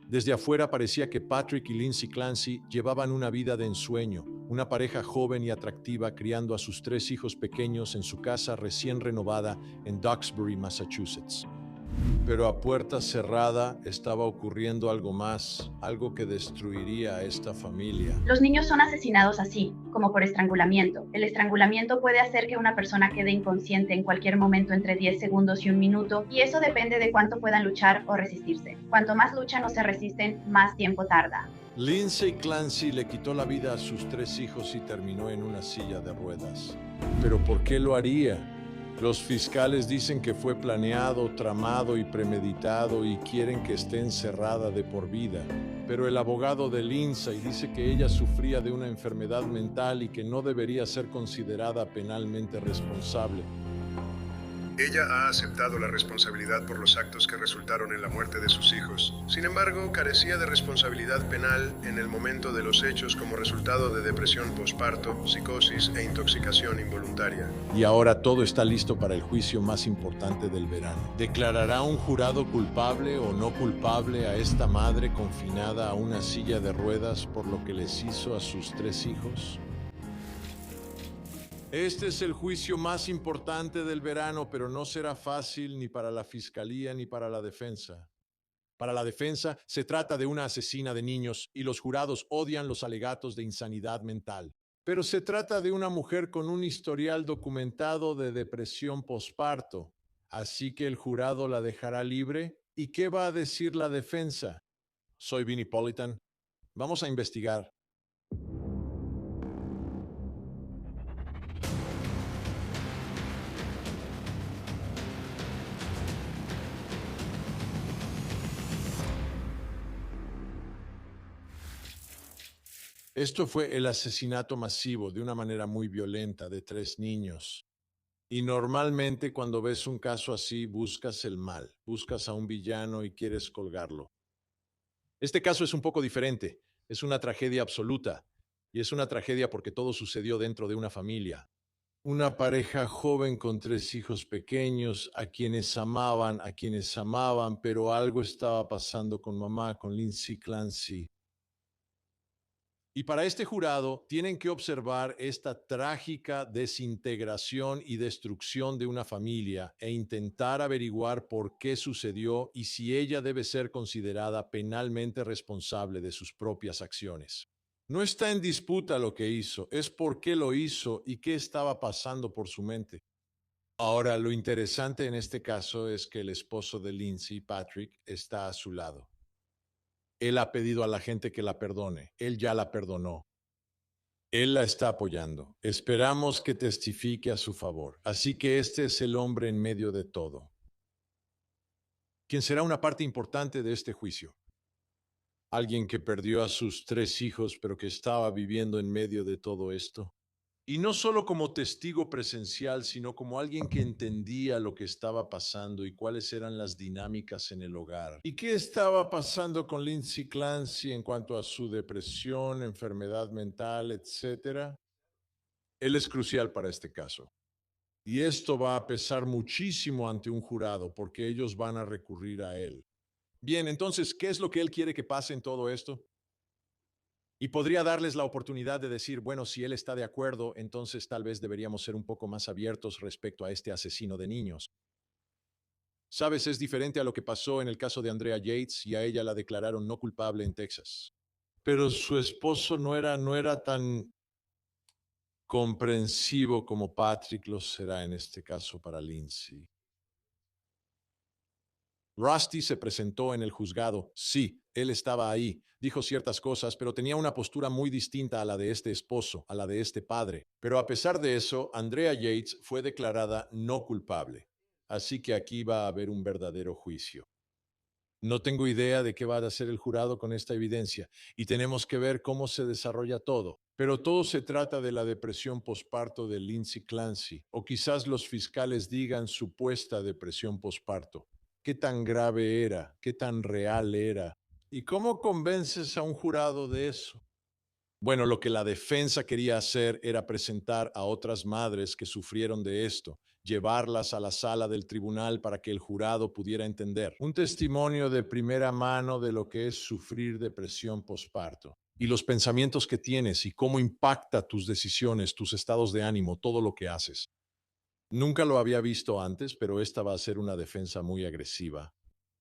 Desde afuera parecía que Patrick y Lindsay Clancy llevaban una vida de ensueño, una pareja joven y atractiva criando a sus tres hijos pequeños en su casa recién renovada en Duxbury, Massachusetts. Pero a puerta cerrada estaba ocurriendo algo más, algo que destruiría a esta familia. Los niños son asesinados así, como por estrangulamiento. El estrangulamiento puede hacer que una persona quede inconsciente en cualquier momento entre 10 segundos y un minuto, y eso depende de cuánto puedan luchar o resistirse. Cuanto más luchan o se resisten, más tiempo tarda. Lindsay Clancy le quitó la vida a sus tres hijos y terminó en una silla de ruedas. ¿Pero por qué lo haría? Los fiscales dicen que fue planeado, tramado y premeditado y quieren que esté encerrada de por vida. Pero el abogado de Lindsay dice que ella sufría de una enfermedad mental y que no debería ser considerada penalmente responsable. Ella ha aceptado la responsabilidad por los actos que resultaron en la muerte de sus hijos. Sin embargo, carecía de responsabilidad penal en el momento de los hechos como resultado de depresión posparto, psicosis e intoxicación involuntaria. Y ahora todo está listo para el juicio más importante del verano. ¿Declarará un jurado culpable o no culpable a esta madre confinada a una silla de ruedas por lo que les hizo a sus tres hijos? Este es el juicio más importante del verano, pero no será fácil ni para la fiscalía ni para la defensa. Para la defensa, se trata de una asesina de niños y los jurados odian los alegatos de insanidad mental. Pero se trata de una mujer con un historial documentado de depresión posparto. Así que el jurado la dejará libre. ¿Y qué va a decir la defensa? Soy Vinnie Politan. Vamos a investigar. Esto fue el asesinato masivo de una manera muy violenta de tres niños. Y normalmente cuando ves un caso así, buscas el mal, buscas a un villano y quieres colgarlo. Este caso es un poco diferente, es una tragedia absoluta, y es una tragedia porque todo sucedió dentro de una familia. Una pareja joven con tres hijos pequeños, a quienes amaban, pero algo estaba pasando con mamá, con Lindsay Clancy. Y para este jurado tienen que observar esta trágica desintegración y destrucción de una familia e intentar averiguar por qué sucedió y si ella debe ser considerada penalmente responsable de sus propias acciones. No está en disputa lo que hizo, es por qué lo hizo y qué estaba pasando por su mente. Ahora, lo interesante en este caso es que el esposo de Lindsay, Patrick, está a su lado. Él ha pedido a la gente que la perdone. Él ya la perdonó. Él la está apoyando. Esperamos que testifique a su favor. Así que este es el hombre en medio de todo, quien será una parte importante de este juicio. Alguien que perdió a sus tres hijos, pero que estaba viviendo en medio de todo esto. Y no solo como testigo presencial, sino como alguien que entendía lo que estaba pasando y cuáles eran las dinámicas en el hogar. ¿Y qué estaba pasando con Lindsay Clancy en cuanto a su depresión, enfermedad mental, etcétera? Él es crucial para este caso. Y esto va a pesar muchísimo ante un jurado porque ellos van a recurrir a él. Bien, entonces, ¿qué es lo que él quiere que pase en todo esto? Y podría darles la oportunidad de decir, bueno, si él está de acuerdo, entonces tal vez deberíamos ser un poco más abiertos respecto a este asesino de niños. Sabes, es diferente a lo que pasó en el caso de Andrea Yates y a ella la declararon no culpable en Texas. Pero su esposo no era tan comprensivo como Patrick lo será en este caso para Lindsay. Rusty se presentó en el juzgado. Sí, él estaba ahí. Dijo ciertas cosas, pero tenía una postura muy distinta a la de este esposo, a la de este padre. Pero a pesar de eso, Andrea Yates fue declarada no culpable. Así que aquí va a haber un verdadero juicio. No tengo idea de qué va a hacer el jurado con esta evidencia y tenemos que ver cómo se desarrolla todo. Pero todo se trata de la depresión posparto de Lindsay Clancy, o quizás los fiscales digan supuesta depresión posparto. ¿Qué tan grave era? ¿Qué tan real era? ¿Y cómo convences a un jurado de eso? Bueno, lo que la defensa quería hacer era presentar a otras madres que sufrieron de esto, llevarlas a la sala del tribunal para que el jurado pudiera entender. Un testimonio de primera mano de lo que es sufrir depresión posparto y los pensamientos que tienes y cómo impacta tus decisiones, tus estados de ánimo, todo lo que haces. Nunca lo había visto antes, pero esta va a ser una defensa muy agresiva.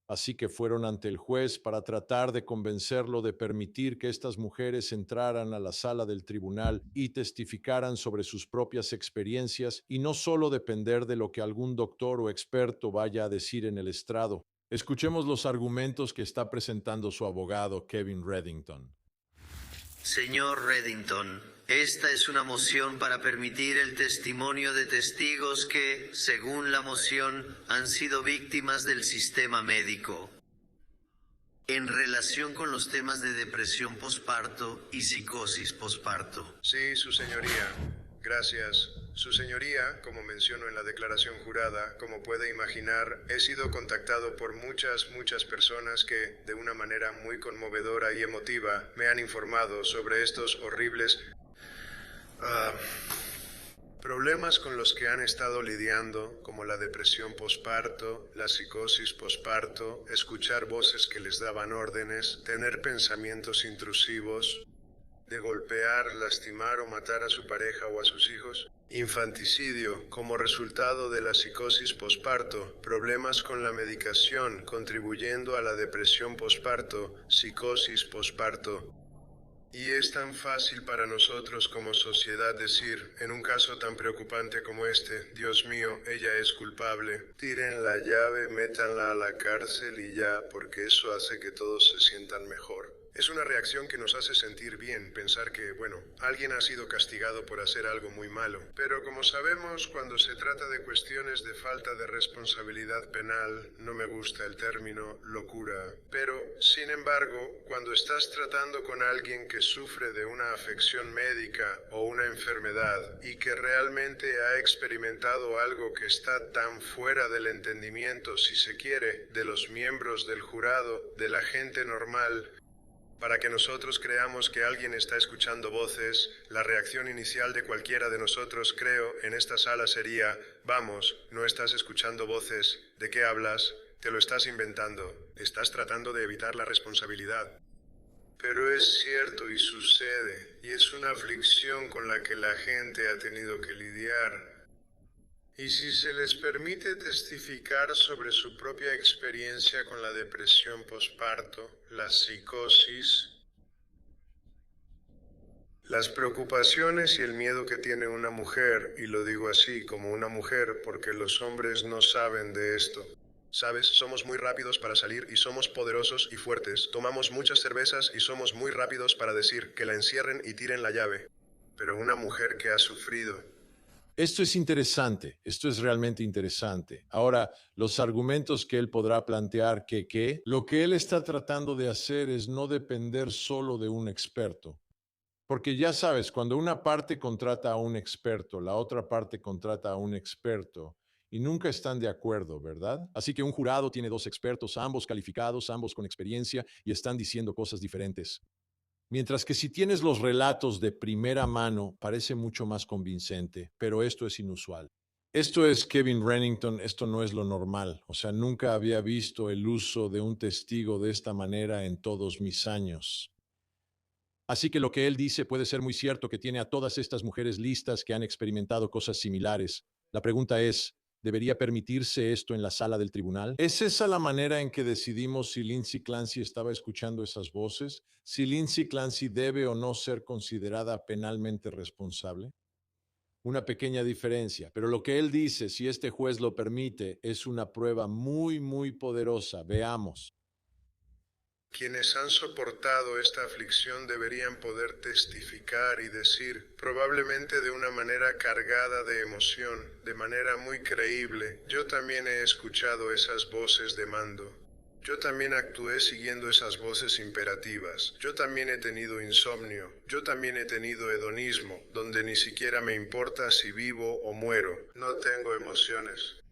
Así que fueron ante el juez para tratar de convencerlo de permitir que estas mujeres entraran a la sala del tribunal y testificaran sobre sus propias experiencias y no solo depender de lo que algún doctor o experto vaya a decir en el estrado. Escuchemos los argumentos que está presentando su abogado, Kevin Reddington. Señor Reddington, esta es una moción para permitir el testimonio de testigos que, según la moción, han sido víctimas del sistema médico. En relación con los temas de depresión posparto y psicosis posparto. Sí, su señoría. Gracias. Su señoría, como menciono en la declaración jurada, como puede imaginar, he sido contactado por muchas personas que, de una manera muy conmovedora y emotiva, me han informado sobre estos horribles problemas con los que han estado lidiando, como la depresión posparto, la psicosis posparto, escuchar voces que les daban órdenes, tener pensamientos intrusivos, de golpear, lastimar o matar a su pareja o a sus hijos, infanticidio como resultado de la psicosis posparto, problemas con la medicación contribuyendo a la depresión posparto, psicosis posparto. Y es tan fácil para nosotros como sociedad decir, en un caso tan preocupante como este, Dios mío, ella es culpable, tiren la llave, métanla a la cárcel y ya, porque eso hace que todos se sientan mejor. Es una reacción que nos hace sentir bien, pensar que, bueno, alguien ha sido castigado por hacer algo muy malo. Pero como sabemos, cuando se trata de cuestiones de falta de responsabilidad penal, no me gusta el término locura. Pero, sin embargo, cuando estás tratando con alguien que sufre de una afección médica o una enfermedad y que realmente ha experimentado algo que está tan fuera del entendimiento, si se quiere, de los miembros del jurado, de la gente normal, para que nosotros creamos que alguien está escuchando voces, la reacción inicial de cualquiera de nosotros, creo, en esta sala sería, vamos, no estás escuchando voces, ¿de qué hablas? Te lo estás inventando, estás tratando de evitar la responsabilidad. Pero es cierto y sucede, y es una aflicción con la que la gente ha tenido que lidiar. Y si se les permite testificar sobre su propia experiencia con la depresión posparto, la psicosis, las preocupaciones y el miedo que tiene una mujer, y lo digo así como una mujer porque los hombres no saben de esto. Sabes, somos muy rápidos para salir y somos poderosos y fuertes. Tomamos muchas cervezas y somos muy rápidos para decir que la encierren y tiren la llave. Pero una mujer que ha sufrido. Esto es interesante, esto es realmente interesante. Ahora, los argumentos que él podrá plantear lo que él está tratando de hacer es no depender solo de un experto. Porque ya sabes, cuando una parte contrata a un experto, la otra parte contrata a un experto y nunca están de acuerdo, ¿verdad? Así que un jurado tiene dos expertos, ambos calificados, ambos con experiencia y están diciendo cosas diferentes. Mientras que si tienes los relatos de primera mano, parece mucho más convincente, pero esto es inusual. Esto es Kevin Reddington, esto no es lo normal. O sea, nunca había visto el uso de un testigo de esta manera en todos mis años. Así que lo que él dice puede ser muy cierto, que tiene a todas estas mujeres listas que han experimentado cosas similares. La pregunta es, ¿debería permitirse esto en la sala del tribunal? ¿Es esa la manera en que decidimos si Lindsay Clancy estaba escuchando esas voces? ¿Si Lindsay Clancy debe o no ser considerada penalmente responsable? Una pequeña diferencia, pero lo que él dice, si este juez lo permite, es una prueba muy poderosa. Veamos. Quienes han soportado esta aflicción deberían poder testificar y decir, probablemente de una manera cargada de emoción, de manera muy creíble, yo también he escuchado esas voces de mando. Yo también actué siguiendo esas voces imperativas. Yo también he tenido insomnio. Yo también he tenido hedonismo, donde ni siquiera me importa si vivo o muero. No tengo emociones.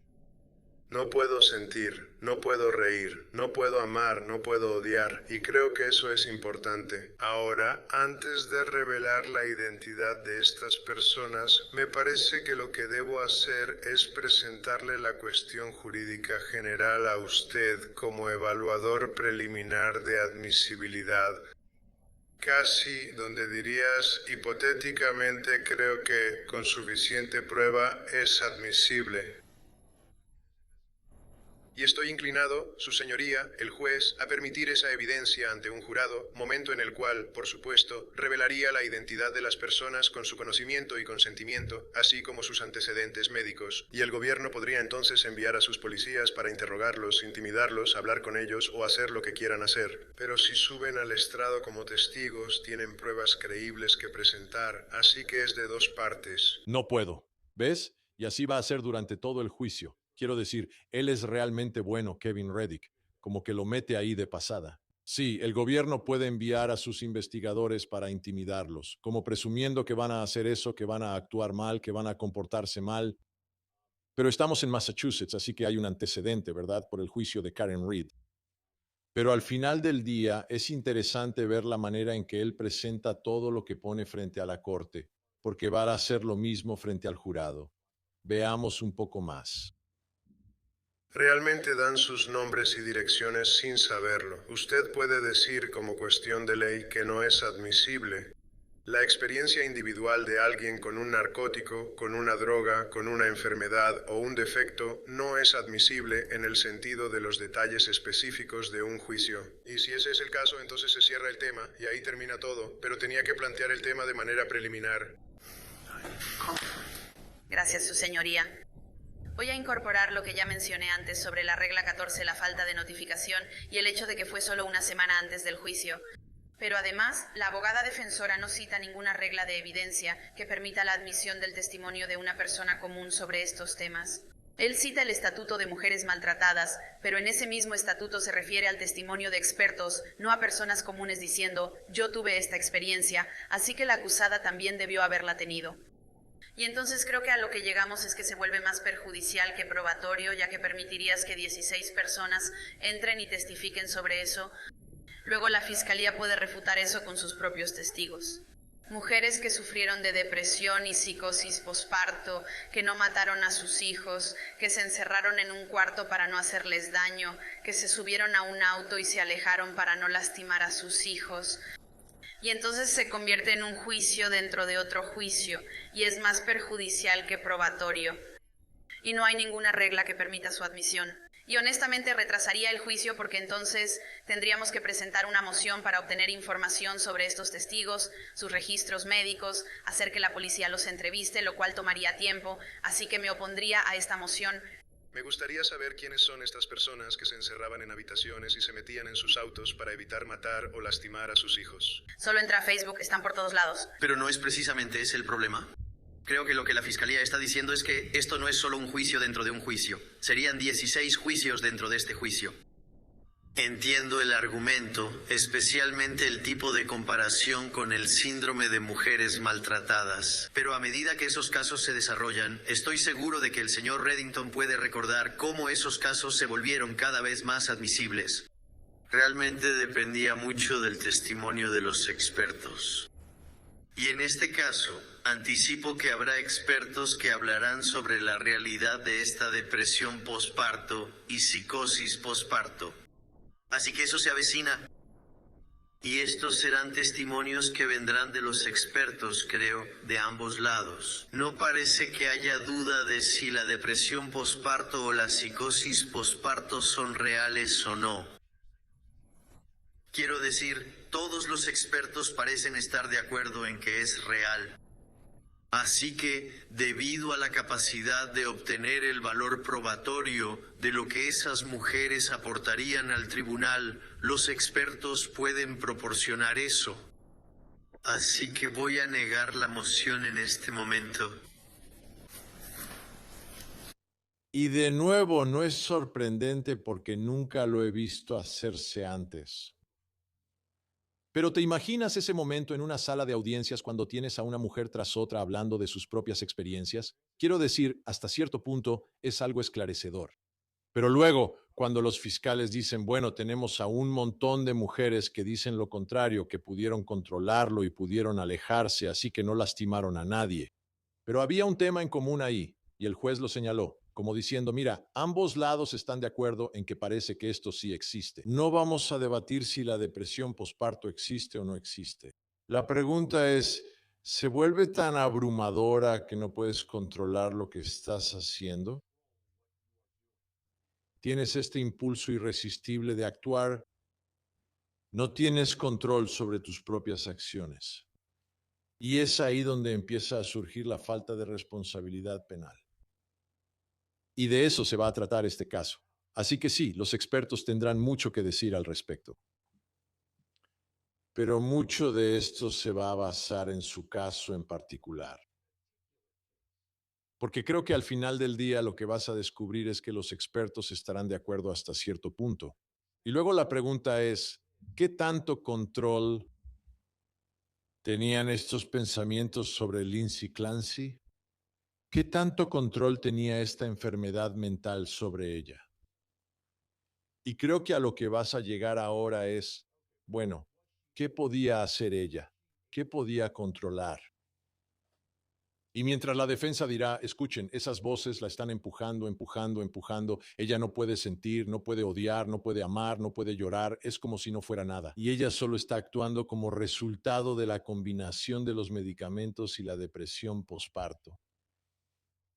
No puedo sentir, no puedo reír, no puedo amar, no puedo odiar, y creo que eso es importante. Ahora, antes de revelar la identidad de estas personas, me parece que lo que debo hacer es presentarle la cuestión jurídica general a usted como evaluador preliminar de admisibilidad. Casi donde dirías, hipotéticamente creo que con suficiente prueba es admisible. Y estoy inclinado, su señoría, el juez, a permitir esa evidencia ante un jurado, momento en el cual, por supuesto, revelaría la identidad de las personas con su conocimiento y consentimiento, así como sus antecedentes médicos, y el gobierno podría entonces enviar a sus policías para interrogarlos, intimidarlos, hablar con ellos o hacer lo que quieran hacer. Pero si suben al estrado como testigos, tienen pruebas creíbles que presentar, así que es de dos partes. No puedo. ¿Ves? Y así va a ser durante todo el juicio. Quiero decir, él es realmente bueno, Kevin Reddick, como que lo mete ahí de pasada. Sí, el gobierno puede enviar a sus investigadores para intimidarlos, como presumiendo que van a hacer eso, que van a actuar mal, que van a comportarse mal. Pero estamos en Massachusetts, así que hay un antecedente, ¿verdad?, por el juicio de Karen Reed. Pero al final del día es interesante ver la manera en que él presenta todo lo que pone frente a la corte, porque va a hacer lo mismo frente al jurado. Veamos un poco más. Realmente dan sus nombres y direcciones sin saberlo. Usted puede decir como cuestión de ley que no es admisible. La experiencia individual de alguien con un narcótico, con una droga, con una enfermedad o un defecto no es admisible en el sentido de los detalles específicos de un juicio. Y si ese es el caso, entonces se cierra el tema y ahí termina todo. Pero tenía que plantear el tema de manera preliminar. Gracias, su señoría. Voy a incorporar lo que ya mencioné antes sobre la regla 14, la falta de notificación y el hecho de que fue solo una semana antes del juicio. Pero además, la abogada defensora no cita ninguna regla de evidencia que permita la admisión del testimonio de una persona común sobre estos temas. Él cita el Estatuto de Mujeres Maltratadas, pero en ese mismo estatuto se refiere al testimonio de expertos, no a personas comunes diciendo, yo tuve esta experiencia, así que la acusada también debió haberla tenido. Y entonces creo que a lo que llegamos es que se vuelve más perjudicial que probatorio, ya que permitirías que 16 personas entren y testifiquen sobre eso. Luego la fiscalía puede refutar eso con sus propios testigos. Mujeres que sufrieron de depresión y psicosis posparto, que no mataron a sus hijos, que se encerraron en un cuarto para no hacerles daño, que se subieron a un auto y se alejaron para no lastimar a sus hijos. Y entonces se convierte en un juicio dentro de otro juicio, y es más perjudicial que probatorio. Y no hay ninguna regla que permita su admisión. Y honestamente retrasaría el juicio porque entonces tendríamos que presentar una moción para obtener información sobre estos testigos, sus registros médicos, hacer que la policía los entreviste, lo cual tomaría tiempo, así que me opondría a esta moción. Me gustaría saber quiénes son estas personas que se encerraban en habitaciones y se metían en sus autos para evitar matar o lastimar a sus hijos. Solo entra a Facebook, están por todos lados. Pero no es precisamente ese el problema. Creo que lo que la fiscalía está diciendo es que esto no es solo un juicio dentro de un juicio. Serían 16 juicios dentro de este juicio. Entiendo el argumento, especialmente el tipo de comparación con el síndrome de mujeres maltratadas. Pero a medida que esos casos se desarrollan, estoy seguro de que el señor Reddington puede recordar cómo esos casos se volvieron cada vez más admisibles. Realmente dependía mucho del testimonio de los expertos. Y en este caso, anticipo que habrá expertos que hablarán sobre la realidad de esta depresión posparto y psicosis posparto. Así que eso se avecina. Y estos serán testimonios que vendrán de los expertos, creo, de ambos lados. No parece que haya duda de si la depresión posparto o la psicosis posparto son reales o no. Quiero decir, todos los expertos parecen estar de acuerdo en que es real. Así que, debido a la capacidad de obtener el valor probatorio de lo que esas mujeres aportarían al tribunal, los expertos pueden proporcionar eso. Así que voy a negar la moción en este momento. Y de nuevo, no es sorprendente porque nunca lo he visto hacerse antes. Pero ¿te imaginas ese momento en una sala de audiencias cuando tienes a una mujer tras otra hablando de sus propias experiencias? Quiero decir, hasta cierto punto, es algo esclarecedor. Pero luego, cuando los fiscales dicen, bueno, tenemos a un montón de mujeres que dicen lo contrario, que pudieron controlarlo y pudieron alejarse, así que no lastimaron a nadie. Pero había un tema en común ahí, y el juez lo señaló, como diciendo, mira, ambos lados están de acuerdo en que parece que esto sí existe. No vamos a debatir si la depresión posparto existe o no existe. La pregunta es, ¿se vuelve tan abrumadora que no puedes controlar lo que estás haciendo? Tienes este impulso irresistible de actuar, no tienes control sobre tus propias acciones. Y es ahí donde empieza a surgir la falta de responsabilidad penal. Y de eso se va a tratar este caso. Así que sí, los expertos tendrán mucho que decir al respecto. Pero mucho de esto se va a basar en su caso en particular. Porque creo que al final del día lo que vas a descubrir es que los expertos estarán de acuerdo hasta cierto punto. Y luego la pregunta es, ¿qué tanto control tenían estos pensamientos sobre Lindsay Clancy? ¿Qué tanto control tenía esta enfermedad mental sobre ella? Y creo que a lo que vas a llegar ahora es, bueno, ¿qué podía hacer ella? ¿Qué podía controlar? Y mientras la defensa dirá, escuchen, esas voces la están empujando, empujando, empujando, ella no puede sentir, no puede odiar, no puede amar, no puede llorar, es como si no fuera nada. Y ella solo está actuando como resultado de la combinación de los medicamentos y la depresión posparto.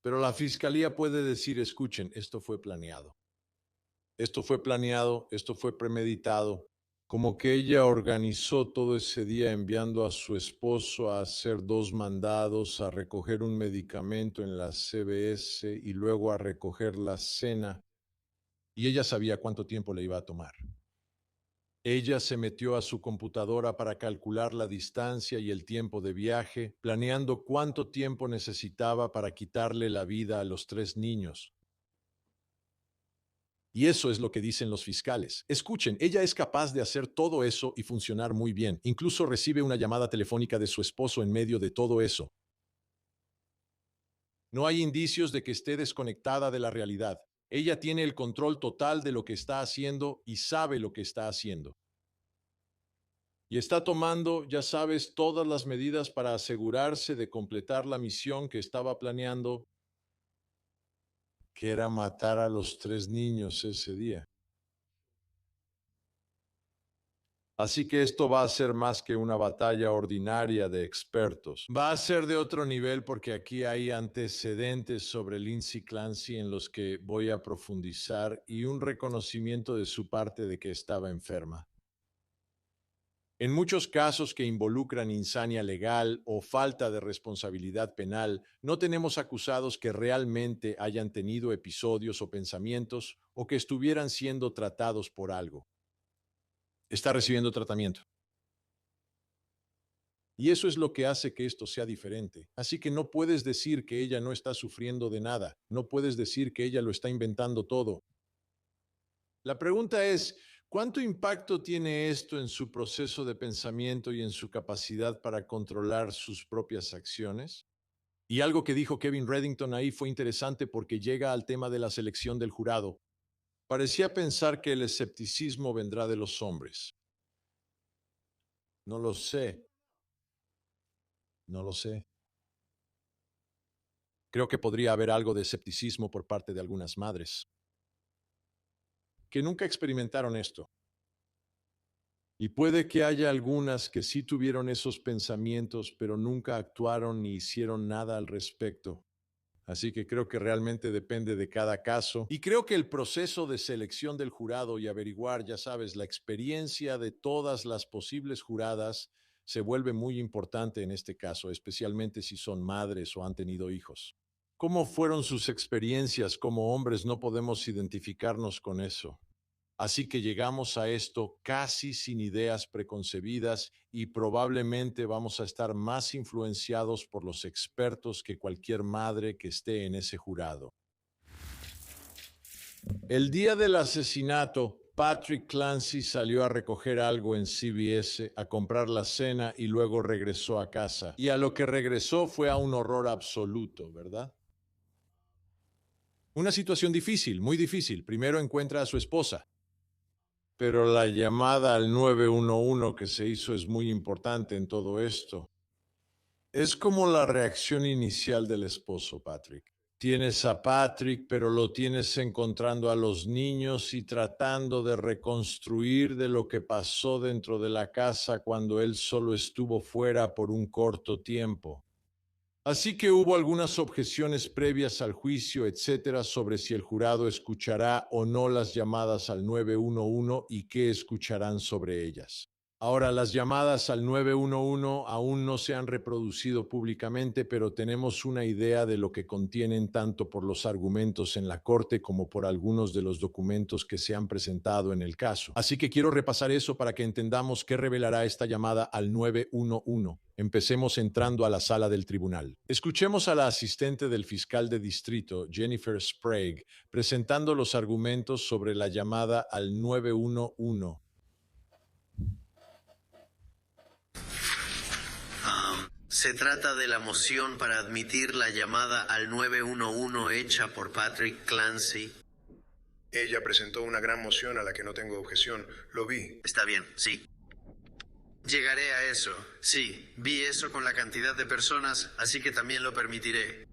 Pero la fiscalía puede decir, escuchen, esto fue planeado. Esto fue planeado, esto fue premeditado, como que ella organizó todo ese día enviando a su esposo a hacer 2 mandados, a recoger un medicamento en la CVS y luego a recoger la cena. Y ella sabía cuánto tiempo le iba a tomar. Ella se metió a su computadora para calcular la distancia y el tiempo de viaje, planeando cuánto tiempo necesitaba para quitarle la vida a los 3 niños. Y eso es lo que dicen los fiscales. Escuchen, ella es capaz de hacer todo eso y funcionar muy bien. Incluso recibe una llamada telefónica de su esposo en medio de todo eso. No hay indicios de que esté desconectada de la realidad. Ella tiene el control total de lo que está haciendo y sabe lo que está haciendo. Y está tomando, ya sabes, todas las medidas para asegurarse de completar la misión que estaba planeando, que era matar a los 3 niños ese día. Así que esto va a ser más que una batalla ordinaria de expertos. Va a ser de otro nivel porque aquí hay antecedentes sobre Lindsay Clancy en los que voy a profundizar y un reconocimiento de su parte de que estaba enferma. En muchos casos que involucran insania legal o falta de responsabilidad penal, no tenemos acusados que realmente hayan tenido episodios o pensamientos o que estuvieran siendo tratados por algo. Está recibiendo tratamiento. Y eso es lo que hace que esto sea diferente. Así que no puedes decir que ella no está sufriendo de nada. No puedes decir que ella lo está inventando todo. La pregunta es, ¿cuánto impacto tiene esto en su proceso de pensamiento y en su capacidad para controlar sus propias acciones? Y algo que dijo Kevin Reddington ahí fue interesante porque llega al tema de la selección del jurado. Parecía pensar que el escepticismo vendrá de los hombres. No lo sé. No lo sé. Creo que podría haber algo de escepticismo por parte de algunas madres que nunca experimentaron esto. Y puede que haya algunas que sí tuvieron esos pensamientos, pero nunca actuaron ni hicieron nada al respecto. Así que creo que realmente depende de cada caso. Y creo que el proceso de selección del jurado y averiguar, ya sabes, la experiencia de todas las posibles juradas se vuelve muy importante en este caso, especialmente si son madres o han tenido hijos. ¿Cómo fueron sus experiencias como hombres? No podemos identificarnos con eso. Así que llegamos a esto casi sin ideas preconcebidas y probablemente vamos a estar más influenciados por los expertos que cualquier madre que esté en ese jurado. El día del asesinato, Patrick Clancy salió a recoger algo en CVS, a comprar la cena y luego regresó a casa. Y a lo que regresó fue a un horror absoluto, ¿verdad? Una situación difícil, muy difícil. Primero encuentra a su esposa. Pero la llamada al 911 que se hizo es muy importante en todo esto. Es como la reacción inicial del esposo, Patrick. Tienes a Patrick, pero lo tienes encontrando a los niños y tratando de reconstruir de lo que pasó dentro de la casa cuando él solo estuvo fuera por un corto tiempo. Así que hubo algunas objeciones previas al juicio, etcétera, sobre si el jurado escuchará o no las llamadas al 911 y qué escucharán sobre ellas. Ahora, las llamadas al 911 aún no se han reproducido públicamente, pero tenemos una idea de lo que contienen tanto por los argumentos en la corte como por algunos de los documentos que se han presentado en el caso. Así que quiero repasar eso para que entendamos qué revelará esta llamada al 911. Empecemos entrando a la sala del tribunal. Escuchemos a la asistente del fiscal de distrito, Jennifer Sprague, presentando los argumentos sobre la llamada al 911. Se trata de la moción para admitir la llamada al 911 hecha por Patrick Clancy. Ella presentó una gran moción a la que no tengo objeción. Lo vi. Está bien, sí. Llegaré a eso. Sí, vi eso con la cantidad de personas, así que también lo permitiré.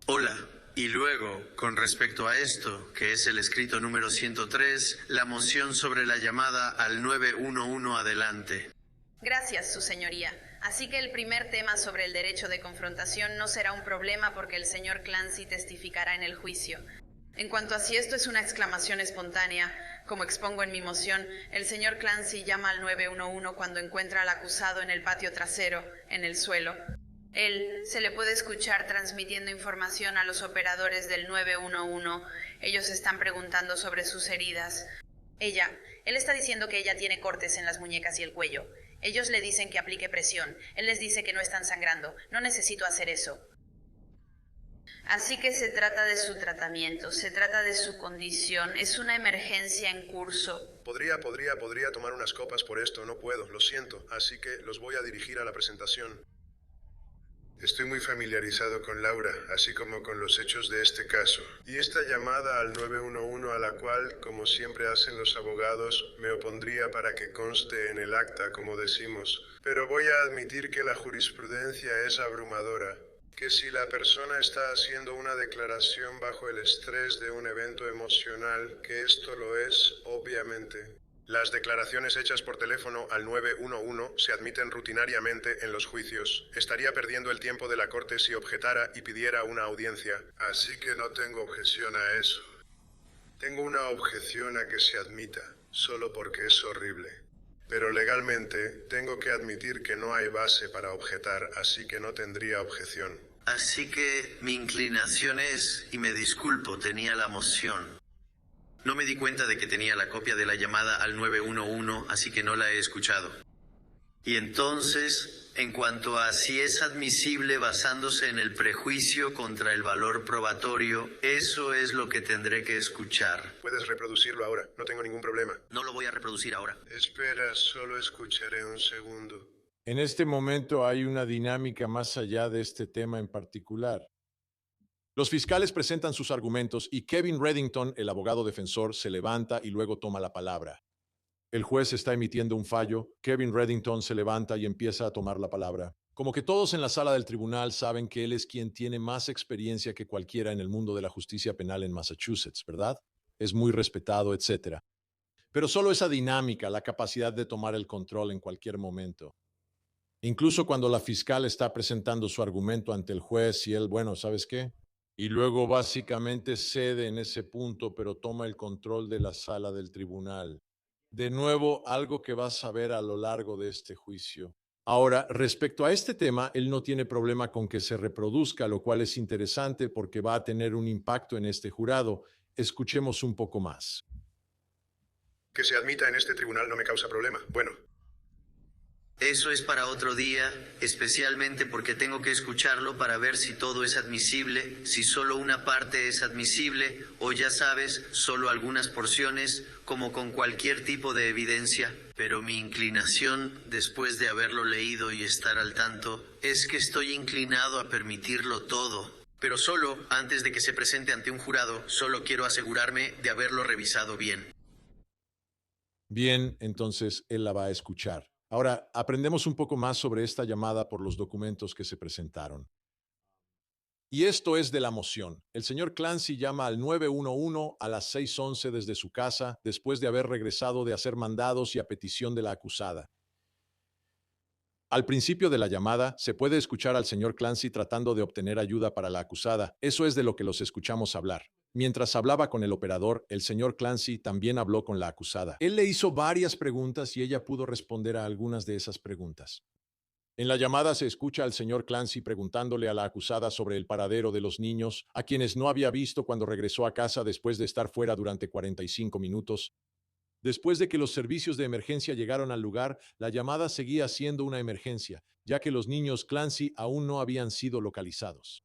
Hola. Y luego, con respecto a esto, que es el escrito número 103, la moción sobre la llamada al 911 adelante. Gracias, su señoría. Así que el primer tema sobre el derecho de confrontación no será un problema porque el señor Clancy testificará en el juicio. En cuanto a si esto es una exclamación espontánea, como expongo en mi moción, el señor Clancy llama al 911 cuando encuentra al acusado en el patio trasero, en el suelo. Él se le puede escuchar transmitiendo información a los operadores del 911. Ellos están preguntando sobre sus heridas. Él está diciendo que ella tiene cortes en las muñecas y el cuello. Ellos le dicen que aplique presión. Él les dice que no están sangrando. No necesito hacer eso. Así que se trata de su tratamiento, se trata de su condición. Es una emergencia en curso. Podría tomar unas copas por esto. No puedo, lo siento. Así que los voy a dirigir a la presentación. Estoy muy familiarizado con Laura, así como con los hechos de este caso. Y esta llamada al 911 a la cual, como siempre hacen los abogados, me opondría para que conste en el acta, como decimos. Pero voy a admitir que la jurisprudencia es abrumadora. Que si la persona está haciendo una declaración bajo el estrés de un evento emocional, que esto lo es, obviamente. Las declaraciones hechas por teléfono al 911 se admiten rutinariamente en los juicios. Estaría perdiendo el tiempo de la corte si objetara y pidiera una audiencia. Así que no tengo objeción a eso. Tengo una objeción a que se admita, solo porque es horrible. Pero legalmente tengo que admitir que no hay base para objetar, así que no tendría objeción. Así que mi inclinación es, y me disculpo, tenía la moción. No me di cuenta de que tenía la copia de la llamada al 911, así que no la he escuchado. Y entonces, en cuanto a si es admisible basándose en el prejuicio contra el valor probatorio, eso es lo que tendré que escuchar. Puedes reproducirlo ahora, no tengo ningún problema. No lo voy a reproducir ahora. Espera, solo escucharé un segundo. En este momento hay una dinámica más allá de este tema en particular. Los fiscales presentan sus argumentos y Kevin Reddington, el abogado defensor, se levanta y luego toma la palabra. El juez está emitiendo un fallo, Kevin Reddington se levanta y empieza a tomar la palabra. Como que todos en la sala del tribunal saben que él es quien tiene más experiencia que cualquiera en el mundo de la justicia penal en Massachusetts, ¿verdad? Es muy respetado, etc. Pero solo esa dinámica, la capacidad de tomar el control en cualquier momento. Incluso cuando la fiscal está presentando su argumento ante el juez y él, bueno, ¿sabes qué? Y luego básicamente cede en ese punto, pero toma el control de la sala del tribunal. De nuevo, algo que vas a ver a lo largo de este juicio. Ahora, respecto a este tema, él no tiene problema con que se reproduzca, lo cual es interesante porque va a tener un impacto en este jurado. Escuchemos un poco más. Que se admita en este tribunal no me causa problema. Bueno. Eso es para otro día, especialmente porque tengo que escucharlo para ver si todo es admisible, si solo una parte es admisible, o ya sabes, solo algunas porciones, como con cualquier tipo de evidencia. Pero mi inclinación, después de haberlo leído y estar al tanto, es que estoy inclinado a permitirlo todo. Pero solo antes de que se presente ante un jurado, solo quiero asegurarme de haberlo revisado bien. Bien, entonces él la va a escuchar. Ahora, aprendemos un poco más sobre esta llamada por los documentos que se presentaron. Y esto es de la moción. El señor Clancy llama al 911 a las 6:11 desde su casa, después de haber regresado de hacer mandados y a petición de la acusada. Al principio de la llamada, se puede escuchar al señor Clancy tratando de obtener ayuda para la acusada. Eso es de lo que los escuchamos hablar. Mientras hablaba con el operador, el señor Clancy también habló con la acusada. Él le hizo varias preguntas y ella pudo responder a algunas de esas preguntas. En la llamada se escucha al señor Clancy preguntándole a la acusada sobre el paradero de los niños, a quienes no había visto cuando regresó a casa después de estar fuera durante 45 minutos. Después de que los servicios de emergencia llegaron al lugar, la llamada seguía siendo una emergencia, ya que los niños Clancy aún no habían sido localizados.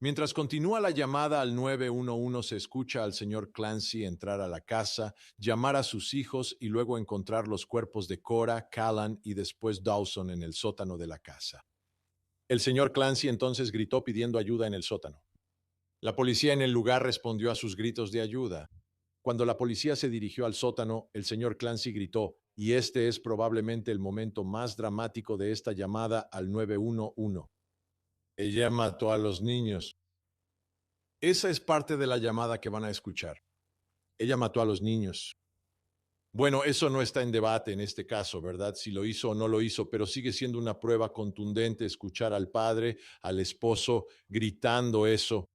Mientras continúa la llamada al 911, se escucha al señor Clancy entrar a la casa, llamar a sus hijos y luego encontrar los cuerpos de Cora, Callan y después Dawson en el sótano de la casa. El señor Clancy entonces gritó pidiendo ayuda en el sótano. La policía en el lugar respondió a sus gritos de ayuda. Cuando la policía se dirigió al sótano, el señor Clancy gritó, y este es probablemente el momento más dramático de esta llamada al 911. Ella mató a los niños. Esa es parte de la llamada que van a escuchar. Ella mató a los niños. Bueno, eso no está en debate en este caso, ¿verdad? Si lo hizo o no lo hizo, pero sigue siendo una prueba contundente escuchar al padre, al esposo, gritando eso.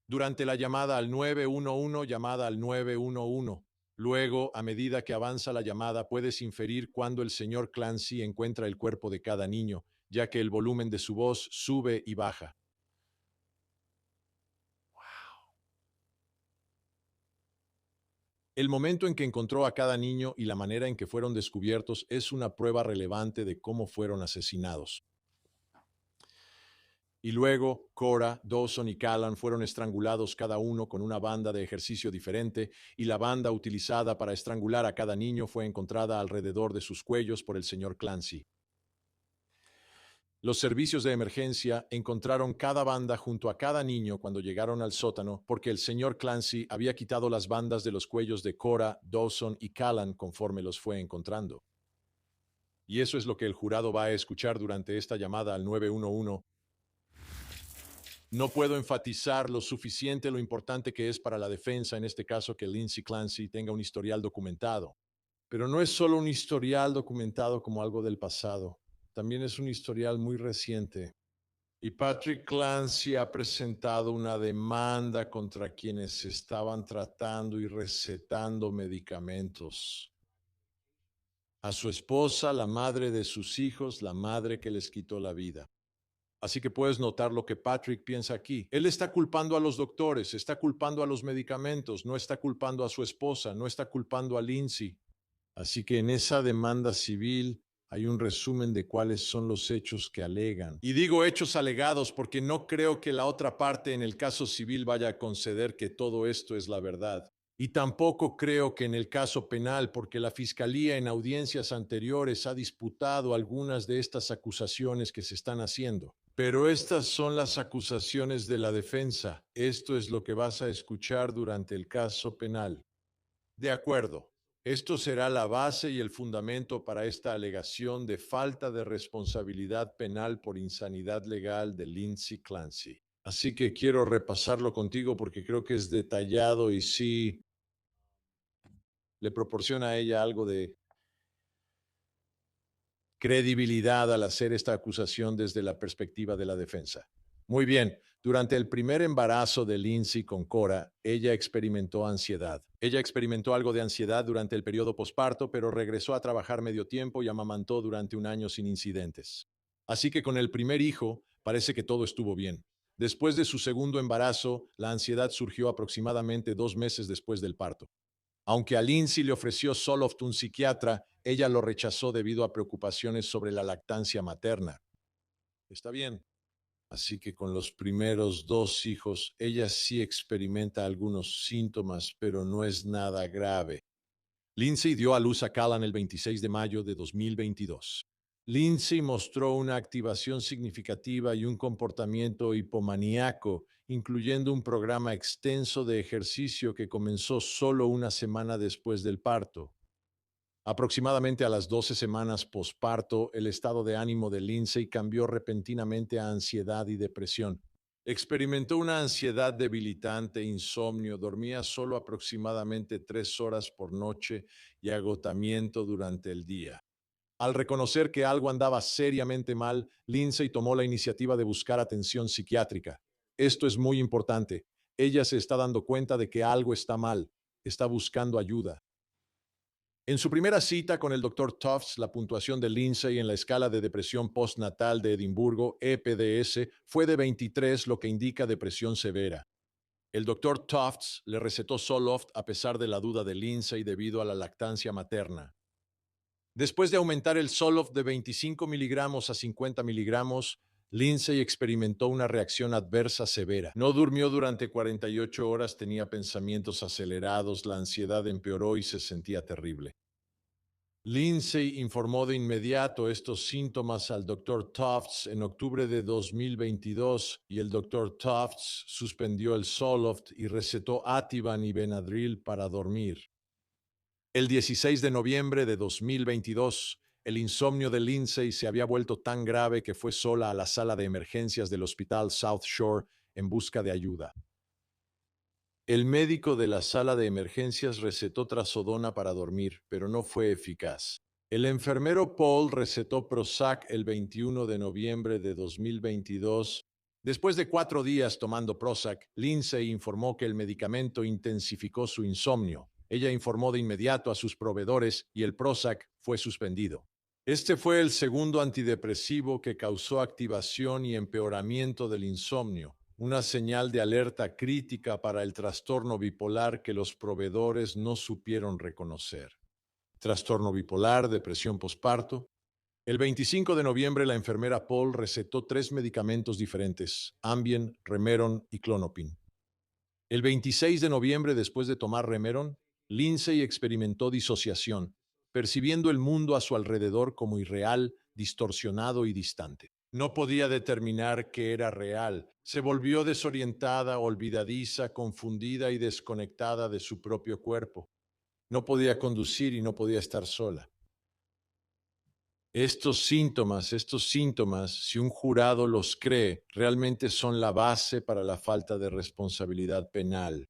Durante la llamada al 911, llamada al 911. Luego, a medida que avanza la llamada, puedes inferir cuándo el señor Clancy encuentra el cuerpo de cada niño, ya que el volumen de su voz sube y baja. El momento en que encontró a cada niño y la manera en que fueron descubiertos es una prueba relevante de cómo fueron asesinados. Y luego, Cora, Dawson y Callan fueron estrangulados cada uno con una banda de ejercicio diferente, y la banda utilizada para estrangular a cada niño fue encontrada alrededor de sus cuellos por el señor Clancy. Los servicios de emergencia encontraron cada banda junto a cada niño cuando llegaron al sótano porque el señor Clancy había quitado las bandas de los cuellos de Cora, Dawson y Callan conforme los fue encontrando. Y eso es lo que el jurado va a escuchar durante esta llamada al 911. No puedo enfatizar lo suficiente lo importante que es para la defensa en este caso que Lindsay Clancy tenga un historial documentado. Pero no es solo un historial documentado como algo del pasado, también es un historial muy reciente. Y Patrick Clancy ha presentado una demanda contra quienes estaban tratando y recetando medicamentos. A su esposa, la madre de sus hijos, la madre que les quitó la vida. Así que puedes notar lo que Patrick piensa aquí. Él está culpando a los doctores, está culpando a los medicamentos, no está culpando a su esposa, no está culpando a Lindsay. Así que en esa demanda civil hay un resumen de cuáles son los hechos que alegan. Y digo hechos alegados porque no creo que la otra parte en el caso civil vaya a conceder que todo esto es la verdad. Y tampoco creo que en el caso penal, porque la Fiscalía en audiencias anteriores ha disputado algunas de estas acusaciones que se están haciendo. Pero estas son las acusaciones de la defensa. Esto es lo que vas a escuchar durante el caso penal. De acuerdo. Esto será la base y el fundamento para esta alegación de falta de responsabilidad penal por insanidad legal de Lindsay Clancy. Así que quiero repasarlo contigo porque creo que es detallado y sí le proporciona a ella algo de credibilidad al hacer esta acusación desde la perspectiva de la defensa. Muy bien, durante el primer embarazo de Lindsay con Cora, ella experimentó ansiedad. Ella experimentó algo de ansiedad durante el periodo posparto, pero regresó a trabajar medio tiempo y amamantó durante un año sin incidentes. Así que con el primer hijo, parece que todo estuvo bien. Después de su segundo embarazo, la ansiedad surgió aproximadamente 2 meses después del parto. Aunque a Lindsay le ofreció Zoloft un psiquiatra, ella lo rechazó debido a preocupaciones sobre la lactancia materna. Está bien. Así que con los primeros 2 hijos, ella sí experimenta algunos síntomas, pero no es nada grave. Lindsay dio a luz a Callan el 26 de mayo de 2022. Lindsay mostró una activación significativa y un comportamiento hipomaníaco, incluyendo un programa extenso de ejercicio que comenzó solo una semana después del parto. Aproximadamente a las 12 semanas posparto, el estado de ánimo de Lindsay cambió repentinamente a ansiedad y depresión. Experimentó una ansiedad debilitante, insomnio, dormía solo aproximadamente 3 horas por noche y agotamiento durante el día. Al reconocer que algo andaba seriamente mal, Lindsay tomó la iniciativa de buscar atención psiquiátrica. Esto es muy importante. Ella se está dando cuenta de que algo está mal. Está buscando ayuda. En su primera cita con el Dr. Tufts, la puntuación de Lindsay en la escala de depresión postnatal de Edimburgo, EPDS, fue de 23, lo que indica depresión severa. El Dr. Tufts le recetó Zoloft a pesar de la duda de Lindsay debido a la lactancia materna. Después de aumentar el Zoloft de 25 miligramos a 50 miligramos, Lindsay experimentó una reacción adversa severa. No durmió durante 48 horas, tenía pensamientos acelerados, la ansiedad empeoró y se sentía terrible. Lindsay informó de inmediato estos síntomas al Dr. Tufts en octubre de 2022 y el Dr. Tufts suspendió el Zoloft y recetó Ativan y Benadryl para dormir. El 16 de noviembre de 2022, el insomnio de Lindsay se había vuelto tan grave que fue sola a la sala de emergencias del Hospital South Shore en busca de ayuda. El médico de la sala de emergencias recetó trazodona para dormir, pero no fue eficaz. El enfermero Paul recetó Prozac el 21 de noviembre de 2022. Después de 4 días tomando Prozac, Lindsay informó que el medicamento intensificó su insomnio. Ella informó de inmediato a sus proveedores y el Prozac fue suspendido. Este fue el segundo antidepresivo que causó activación y empeoramiento del insomnio, una señal de alerta crítica para el trastorno bipolar que los proveedores no supieron reconocer. Trastorno bipolar, depresión posparto. El 25 de noviembre, la enfermera Paul recetó 3 medicamentos diferentes: Ambien, Remeron y Clonopin. El 26 de noviembre, después de tomar Remeron, Lindsay experimentó disociación, percibiendo el mundo a su alrededor como irreal, distorsionado y distante. No podía determinar qué era real. Se volvió desorientada, olvidadiza, confundida y desconectada de su propio cuerpo. No podía conducir y no podía estar sola. Estos síntomas, si un jurado los cree, realmente son la base para la falta de responsabilidad penal.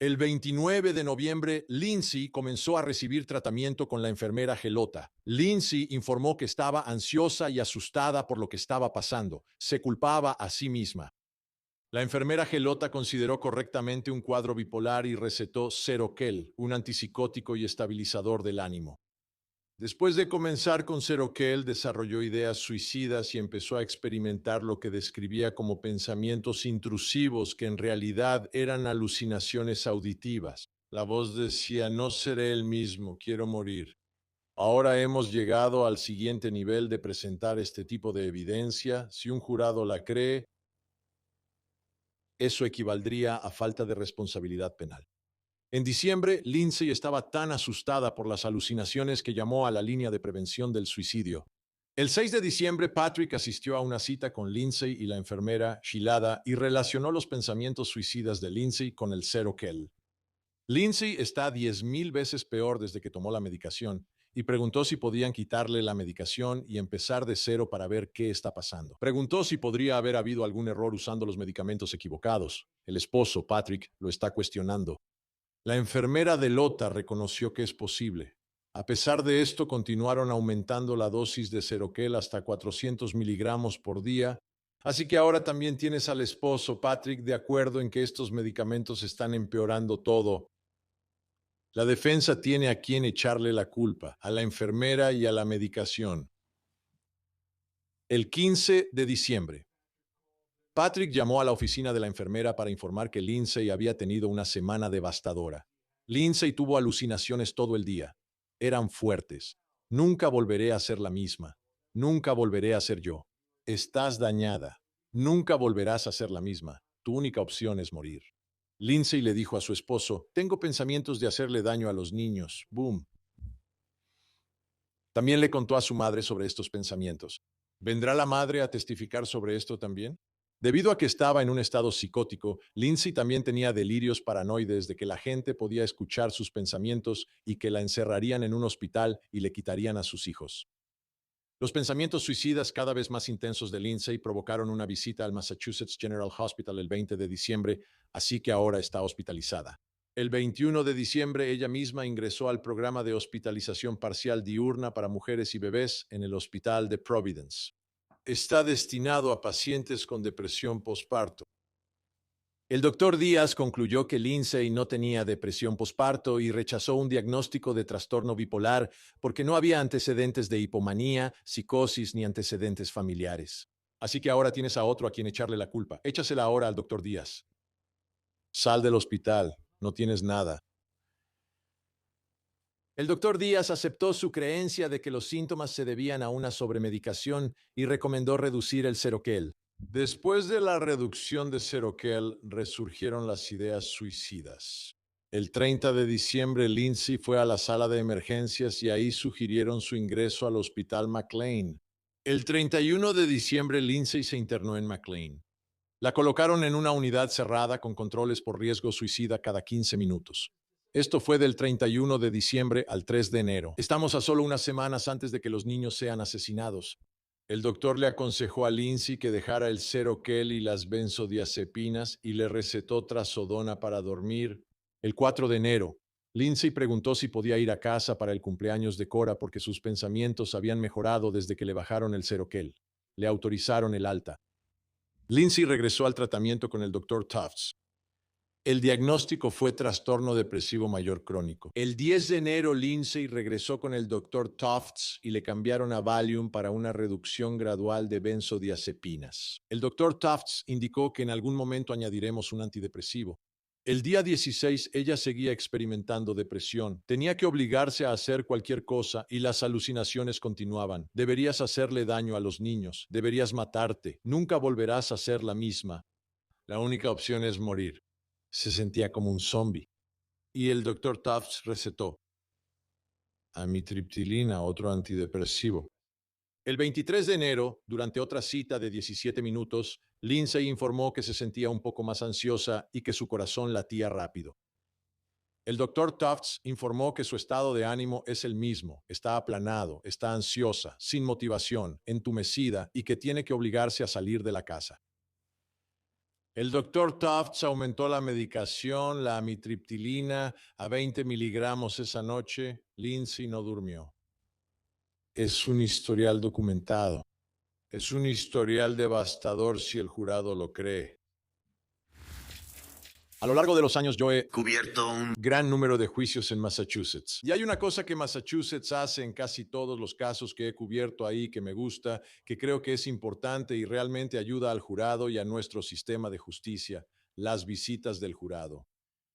El 29 de noviembre, Lindsay comenzó a recibir tratamiento con la enfermera Gelota. Lindsay informó que estaba ansiosa y asustada por lo que estaba pasando. Se culpaba a sí misma. La enfermera Gelota consideró correctamente un cuadro bipolar y recetó Seroquel, un antipsicótico y estabilizador del ánimo. Después de comenzar con Seroquel, desarrolló ideas suicidas y empezó a experimentar lo que describía como pensamientos intrusivos que en realidad eran alucinaciones auditivas. La voz decía: no seré el mismo, quiero morir. Ahora hemos llegado al siguiente nivel de presentar este tipo de evidencia. Si un jurado la cree, eso equivaldría a falta de responsabilidad penal. En diciembre, Lindsay estaba tan asustada por las alucinaciones que llamó a la línea de prevención del suicidio. El 6 de diciembre, Patrick asistió a una cita con Lindsay y la enfermera Shilada y relacionó los pensamientos suicidas de Lindsay con el Seroquel. Lindsay está 10,000 veces peor desde que tomó la medicación y preguntó si podían quitarle la medicación y empezar de cero para ver qué está pasando. Preguntó si podría haber habido algún error usando los medicamentos equivocados. El esposo, Patrick, lo está cuestionando. La enfermera de Lota reconoció que es posible. A pesar de esto, continuaron aumentando la dosis de Seroquel hasta 400 miligramos por día. Así que ahora también tienes al esposo, Patrick, de acuerdo en que estos medicamentos están empeorando todo. La defensa tiene a quien echarle la culpa, a la enfermera y a la medicación. El 15 de diciembre. Patrick llamó a la oficina de la enfermera para informar que Lindsay había tenido una semana devastadora. Lindsay tuvo alucinaciones todo el día. Eran fuertes. Nunca volveré a ser la misma. Nunca volveré a ser yo. Estás dañada. Nunca volverás a ser la misma. Tu única opción es morir. Lindsay le dijo a su esposo: tengo pensamientos de hacerle daño a los niños. Boom. También le contó a su madre sobre estos pensamientos. ¿Vendrá la madre a testificar sobre esto también? Debido a que estaba en un estado psicótico, Lindsay también tenía delirios paranoides de que la gente podía escuchar sus pensamientos y que la encerrarían en un hospital y le quitarían a sus hijos. Los pensamientos suicidas cada vez más intensos de Lindsay provocaron una visita al Massachusetts General Hospital el 20 de diciembre, así que ahora está hospitalizada. El 21 de diciembre ella misma ingresó al programa de hospitalización parcial diurna para mujeres y bebés en el Hospital de Providence. Está destinado a pacientes con depresión posparto. El doctor Díaz concluyó que Lindsay no tenía depresión posparto y rechazó un diagnóstico de trastorno bipolar porque no había antecedentes de hipomanía, psicosis ni antecedentes familiares. Así que ahora tienes a otro a quien echarle la culpa. Échasela ahora al doctor Díaz. Sal del hospital, no tienes nada. El doctor Díaz aceptó su creencia de que los síntomas se debían a una sobremedicación y recomendó reducir el Seroquel. Después de la reducción de Seroquel, resurgieron las ideas suicidas. El 30 de diciembre, Lindsay fue a la sala de emergencias y ahí sugirieron su ingreso al Hospital McLean. El 31 de diciembre, Lindsay se internó en McLean. La colocaron en una unidad cerrada con controles por riesgo suicida cada 15 minutos. Esto fue del 31 de diciembre al 3 de enero. Estamos a solo unas semanas antes de que los niños sean asesinados. El doctor le aconsejó a Lindsay que dejara el Seroquel y las benzodiazepinas y le recetó trazodona para dormir. El 4 de enero, Lindsay preguntó si podía ir a casa para el cumpleaños de Cora porque sus pensamientos habían mejorado desde que le bajaron el Seroquel. Le autorizaron el alta. Lindsay regresó al tratamiento con el doctor Tufts. El diagnóstico fue trastorno depresivo mayor crónico. El 10 de enero, Lindsay regresó con el doctor Tufts y le cambiaron a Valium para una reducción gradual de benzodiazepinas. El doctor Tufts indicó que en algún momento añadiremos un antidepresivo. El día 16, ella seguía experimentando depresión. Tenía que obligarse a hacer cualquier cosa y las alucinaciones continuaban. Deberías hacerle daño a los niños. Deberías matarte. Nunca volverás a ser la misma. La única opción es morir. Se sentía como un zombie. Y el doctor Tufts recetó amitriptilina, otro antidepresivo. El 23 de enero, durante otra cita de 17 minutos, Lindsay informó que se sentía un poco más ansiosa y que su corazón latía rápido. El doctor Tufts informó que su estado de ánimo es el mismo, está aplanado, está ansiosa, sin motivación, entumecida y que tiene que obligarse a salir de la casa. El doctor Tufts aumentó la medicación, la amitriptilina, a 20 miligramos esa noche. Lindsay no durmió. Es un historial documentado. Es un historial devastador si el jurado lo cree. A lo largo de los años yo he Cubierto un gran número de juicios en Massachusetts. Y hay una cosa que Massachusetts hace en casi todos los casos que he cubierto ahí que me gusta, que creo que es importante y realmente ayuda al jurado y a nuestro sistema de justicia: las visitas del jurado.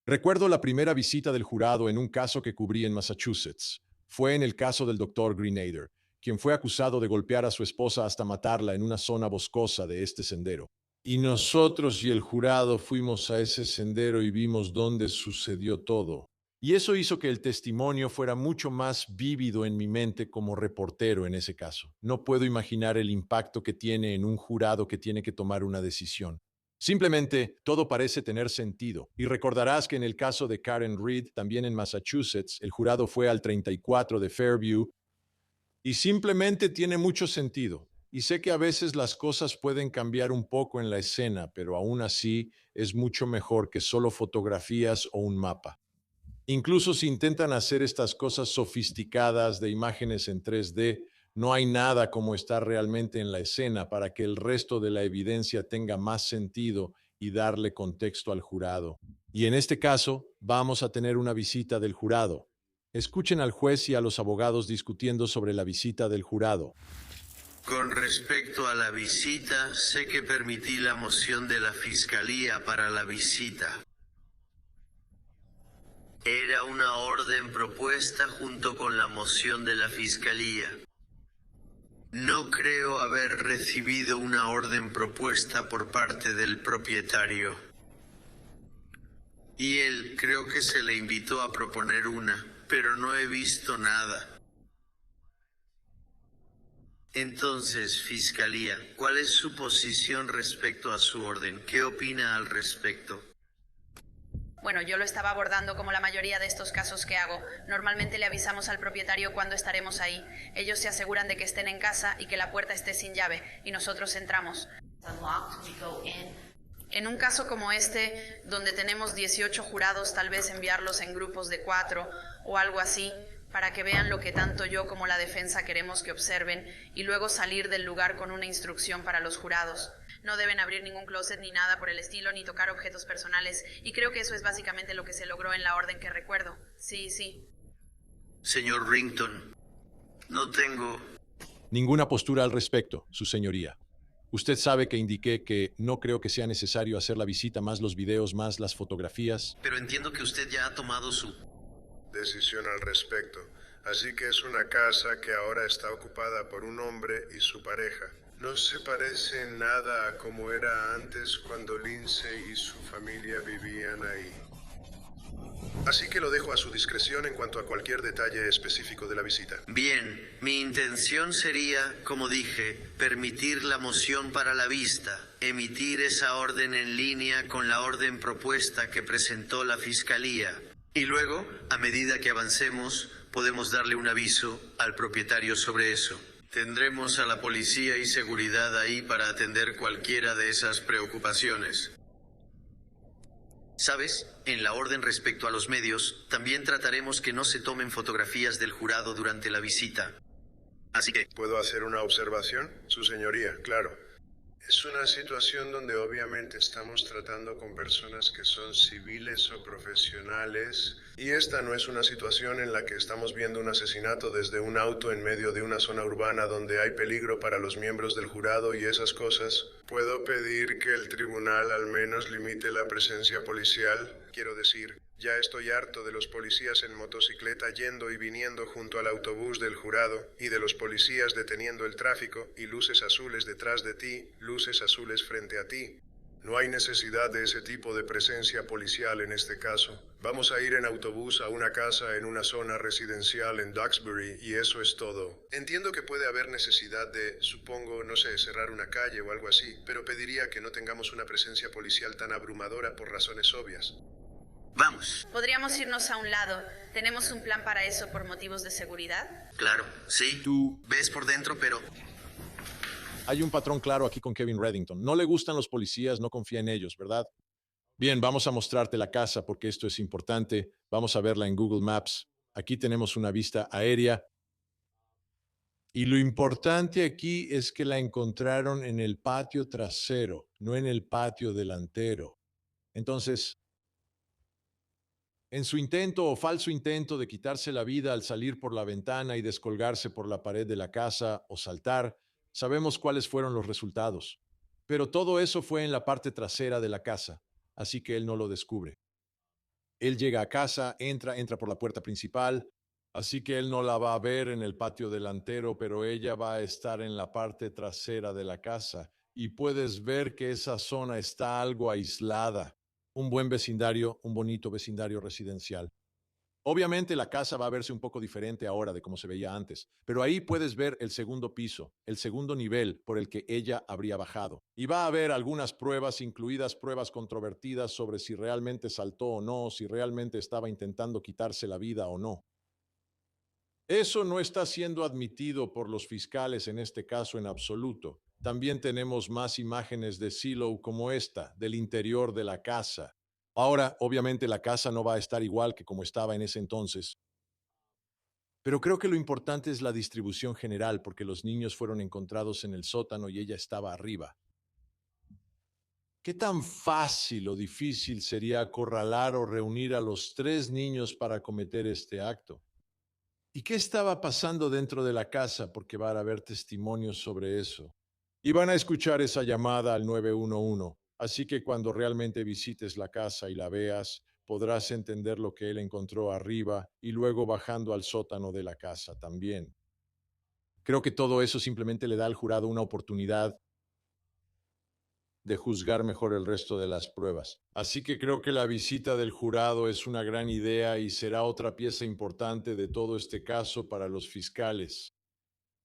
Recuerdo la primera visita del jurado en un caso que cubrí en Massachusetts. Fue en el caso del Dr. Greenader, quien fue acusado de golpear a su esposa hasta matarla en una zona boscosa de este sendero. Y nosotros y el jurado fuimos a ese sendero y vimos dónde sucedió todo. Y eso hizo que el testimonio fuera mucho más vívido en mi mente como reportero en ese caso. No puedo imaginar el impacto que tiene en un jurado que tiene que tomar una decisión. Simplemente todo parece tener sentido. Y recordarás que en el caso de Karen Reed, también en Massachusetts, el jurado fue al 34 de Fairview y simplemente tiene mucho sentido. Y sé que a veces las cosas pueden cambiar un poco en la escena, pero aún así es mucho mejor que solo fotografías o un mapa. Incluso si intentan hacer estas cosas sofisticadas de imágenes en 3D, no hay nada como estar realmente en la escena para que el resto de la evidencia tenga más sentido y darle contexto al jurado. Y en este caso, vamos a tener una visita del jurado. Escuchen al juez y a los abogados discutiendo sobre la visita del jurado. Con respecto a la visita, sé que permití la moción de la Fiscalía para la visita. Era una orden propuesta junto con la moción de la Fiscalía. No creo haber recibido una orden propuesta por parte del propietario. Y él creo que se le invitó a proponer una, pero no he visto nada. Entonces, Fiscalía, ¿cuál es su posición respecto a su orden? ¿Qué opina al respecto? Bueno, yo lo estaba abordando como la mayoría de estos casos que hago. Normalmente le avisamos al propietario cuando estaremos ahí. Ellos se aseguran de que estén en casa y que la puerta esté sin llave, y nosotros entramos. En un caso como este, donde tenemos 18 jurados, tal vez enviarlos en grupos de 4 o algo así, para que vean lo que tanto yo como la defensa queremos que observen, y luego salir del lugar con una instrucción para los jurados. No deben abrir ningún closet ni nada por el estilo, ni tocar objetos personales, y creo que eso es básicamente lo que se logró en la orden que recuerdo. Sí. Señor Rington, no tengo... Ninguna postura al respecto, su señoría. Usted sabe que indiqué que no creo que sea necesario hacer la visita más los videos más las fotografías. Pero entiendo que usted ya ha tomado su... decisión al respecto. Así que es una casa que ahora está ocupada por un hombre y su pareja. No se parece en nada a como era antes cuando Lindsay y su familia vivían ahí. Así que lo dejo a su discreción en cuanto a cualquier detalle específico de la visita. Bien, mi intención sería, como dije, permitir la moción para la vista, emitir esa orden en línea con la orden propuesta que presentó la Fiscalía. Y luego, a medida que avancemos, podemos darle un aviso al propietario sobre eso. Tendremos a la policía y seguridad ahí para atender cualquiera de esas preocupaciones. ¿Sabes? En la orden respecto a los medios, también trataremos que no se tomen fotografías del jurado durante la visita. Así que... ¿Puedo hacer una observación? Su señoría, claro. Es una situación donde obviamente estamos tratando con personas que son civiles o profesionales, y esta no es una situación en la que estamos viendo un asesinato desde un auto en medio de una zona urbana donde hay peligro para los miembros del jurado y esas cosas. ¿Puedo pedir que el tribunal al menos limite la presencia policial? Quiero decir, ya estoy harto de los policías en motocicleta yendo y viniendo junto al autobús del jurado, y de los policías deteniendo el tráfico, y luces azules detrás de ti, luces azules frente a ti. No hay necesidad de ese tipo de presencia policial en este caso. Vamos a ir en autobús a una casa en una zona residencial en Duxbury y eso es todo. Entiendo que puede haber necesidad de, supongo, no sé, cerrar una calle o algo así, pero pediría que no tengamos una presencia policial tan abrumadora por razones obvias. Vamos. Podríamos irnos a un lado. ¿Tenemos un plan para eso por motivos de seguridad? Claro, sí. Tú... Ves por dentro, pero... Hay un patrón claro aquí con Kevin Reddington. No le gustan los policías, no confía en ellos, ¿verdad? Bien, vamos a mostrarte la casa porque esto es importante. Vamos a verla en Google Maps. Aquí tenemos una vista aérea. Y lo importante aquí es que la encontraron en el patio trasero, no en el patio delantero. Entonces, en su intento o falso intento de quitarse la vida al salir por la ventana y descolgarse por la pared de la casa o saltar, sabemos cuáles fueron los resultados. Pero todo eso fue en la parte trasera de la casa, así que él no lo descubre. Él llega a casa, entra por la puerta principal, así que él no la va a ver en el patio delantero, pero ella va a estar en la parte trasera de la casa y puedes ver que esa zona está algo aislada. Un buen vecindario, un bonito vecindario residencial. Obviamente la casa va a verse un poco diferente ahora de cómo se veía antes, pero ahí puedes ver el segundo piso, el segundo nivel por el que ella habría bajado. Y va a haber algunas pruebas, incluidas pruebas controvertidas sobre si realmente saltó o no, si realmente estaba intentando quitarse la vida o no. Eso no está siendo admitido por los fiscales en este caso en absoluto. También tenemos más imágenes de Silo como esta, del interior de la casa. Ahora, obviamente, la casa no va a estar igual que como estaba en ese entonces. Pero creo que lo importante es la distribución general, porque los niños fueron encontrados en el sótano y ella estaba arriba. ¿Qué tan fácil o difícil sería acorralar o reunir a los 3 niños para cometer este acto? ¿Y qué estaba pasando dentro de la casa? Porque va a haber testimonios sobre eso. Y van a escuchar esa llamada al 911. Así que cuando realmente visites la casa y la veas, podrás entender lo que él encontró arriba y luego bajando al sótano de la casa también. Creo que todo eso simplemente le da al jurado una oportunidad de juzgar mejor el resto de las pruebas. Así que creo que la visita del jurado es una gran idea y será otra pieza importante de todo este caso para los fiscales.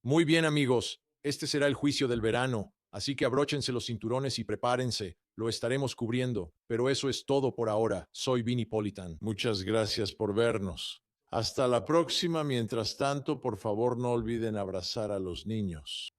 Muy bien, amigos. Este será el juicio del verano, así que abróchense los cinturones y prepárense. Lo estaremos cubriendo, pero eso es todo por ahora. Soy Vinnie Politan. Muchas gracias por vernos. Hasta la próxima. Mientras tanto, por favor, no olviden abrazar a los niños.